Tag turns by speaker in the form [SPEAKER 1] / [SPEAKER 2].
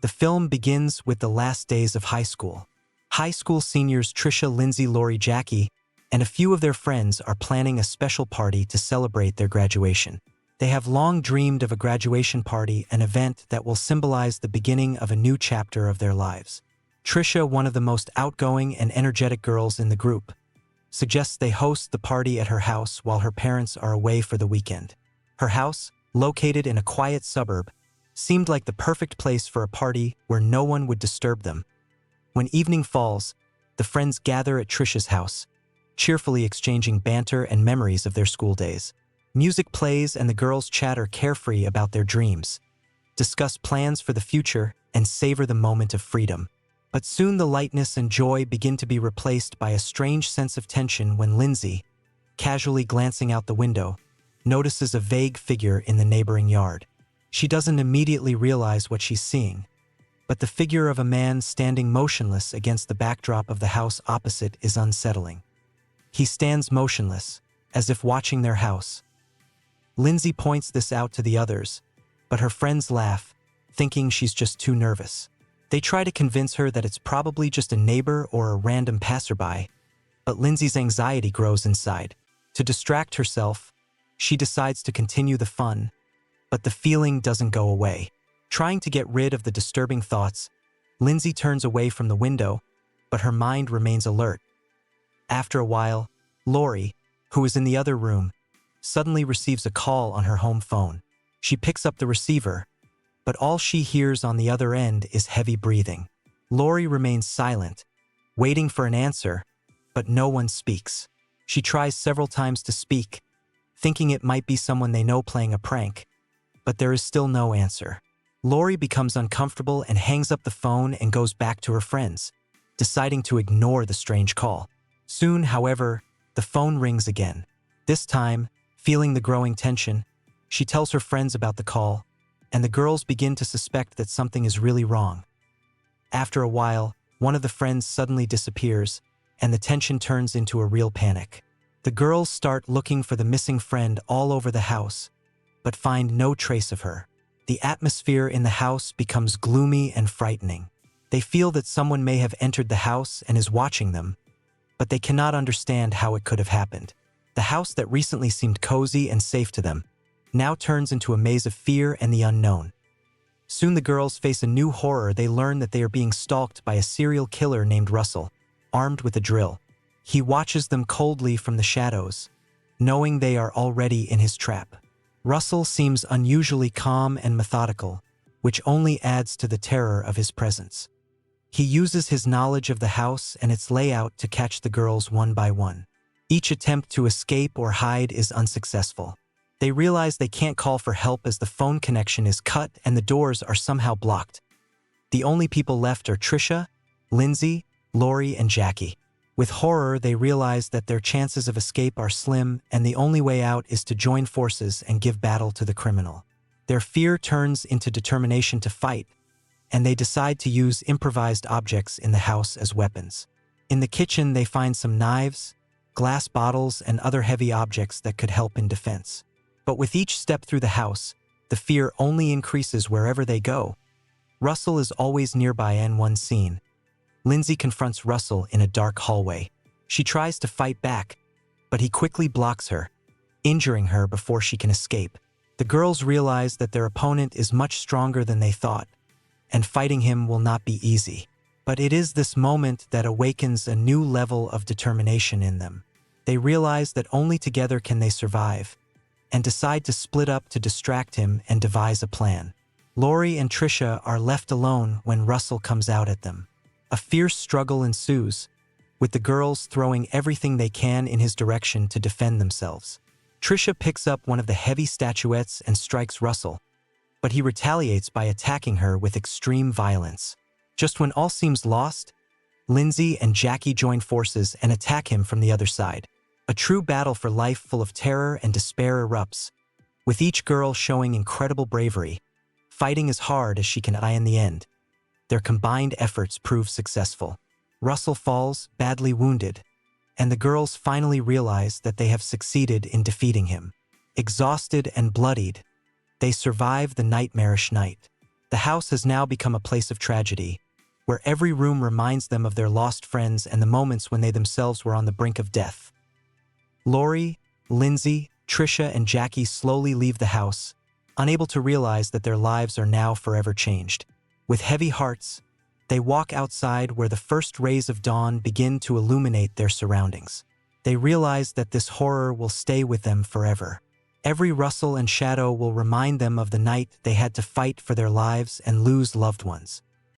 [SPEAKER 1] The film begins with the last days of high school. High school seniors Trisha, Lindsay, Lori, Jackie, and a few of their friends are planning a special party to celebrate their graduation. They have long dreamed of a graduation party, an event that will symbolize the beginning of a new chapter of their lives. Trisha, one of the most outgoing and energetic girls in the group, suggests they host the party at her house while her parents are away for the weekend. Her house, located in a quiet suburb, seemed like the perfect place for a party where no one would disturb them. When evening falls, the friends gather at Trisha's house, cheerfully exchanging banter and memories of their school days. Music plays and the girls chatter carefree about their dreams, discuss plans for the future, and savor the moment of freedom. But soon the lightness and joy begin to be replaced by a strange sense of tension when Lindsay, casually glancing out the window, notices a vague figure in the neighboring yard. She doesn't immediately realize what she's seeing, but the figure of a man standing motionless against the backdrop of the house opposite is unsettling. He stands motionless, as if watching their house. Lindsay points this out to the others, but her friends laugh, thinking she's just too nervous. They try to convince her that it's probably just a neighbor or a random passerby, but Lindsay's anxiety grows inside. To distract herself, she decides to continue the fun, but the feeling doesn't go away. Trying to get rid of the disturbing thoughts, Lindsay turns away from the window, but her mind remains alert. After a while, Lori, who is in the other room, suddenly receives a call on her home phone. She picks up the receiver, but all she hears on the other end is heavy breathing. Lori remains silent, waiting for an answer, but no one speaks. She tries several times to speak, thinking it might be someone they know playing a prank, but there is still no answer. Lori becomes uncomfortable and hangs up the phone and goes back to her friends, deciding to ignore the strange call. Soon, however, the phone rings again. This time, feeling the growing tension, she tells her friends about the call, and the girls begin to suspect that something is really wrong. After a while, one of the friends suddenly disappears, and the tension turns into a real panic. The girls start looking for the missing friend all over the house, but find no trace of her. The atmosphere in the house becomes gloomy and frightening. They feel that someone may have entered the house and is watching them, but they cannot understand how it could have happened. The house that recently seemed cozy and safe to them now turns into a maze of fear and the unknown. Soon the girls face a new horror. They learn that they are being stalked by a serial killer named Russell, armed with a drill. He watches them coldly from the shadows, knowing they are already in his trap. Russell seems unusually calm and methodical, which only adds to the terror of his presence. He uses his knowledge of the house and its layout to catch the girls one by one. Each attempt to escape or hide is unsuccessful. They realize they can't call for help as the phone connection is cut and the doors are somehow blocked. The only people left are Trisha, Lindsay, Lori, and Jackie. With horror, they realize that their chances of escape are slim and the only way out is to join forces and give battle to the criminal. Their fear turns into determination to fight, and they decide to use improvised objects in the house as weapons. In the kitchen, they find some knives, glass bottles, and other heavy objects that could help in defense. But with each step through the house, the fear only increases wherever they go. Russell is always nearby. In one scene, Lindsay confronts Russell in a dark hallway. She tries to fight back, but he quickly blocks her, injuring her before she can escape. The girls realize that their opponent is much stronger than they thought, and fighting him will not be easy. But it is this moment that awakens a new level of determination in them. They realize that only together can they survive, and decide to split up to distract him and devise a plan. Lori and Trisha are left alone when Russell comes out at them. A fierce struggle ensues, with the girls throwing everything they can in his direction to defend themselves. Trisha picks up one of the heavy statuettes and strikes Russell, but he retaliates by attacking her with extreme violence. Just when all seems lost, Lindsay and Jackie join forces and attack him from the other side. A true battle for life full of terror and despair erupts, with each girl showing incredible bravery, fighting as hard as she can. In the end, their combined efforts prove successful. Russell falls, badly wounded, and the girls finally realize that they have succeeded in defeating him. Exhausted and bloodied, they survive the nightmarish night. The house has now become a place of tragedy, where every room reminds them of their lost friends and the moments when they themselves were on the brink of death. Lori, Lindsay, Trisha, and Jackie slowly leave the house, unable to realize that their lives are now forever changed. With heavy hearts, they walk outside where the first rays of dawn begin to illuminate their surroundings. They realize that this horror will stay with them forever. Every rustle and shadow will remind them of the night they had to fight for their lives and lose loved ones.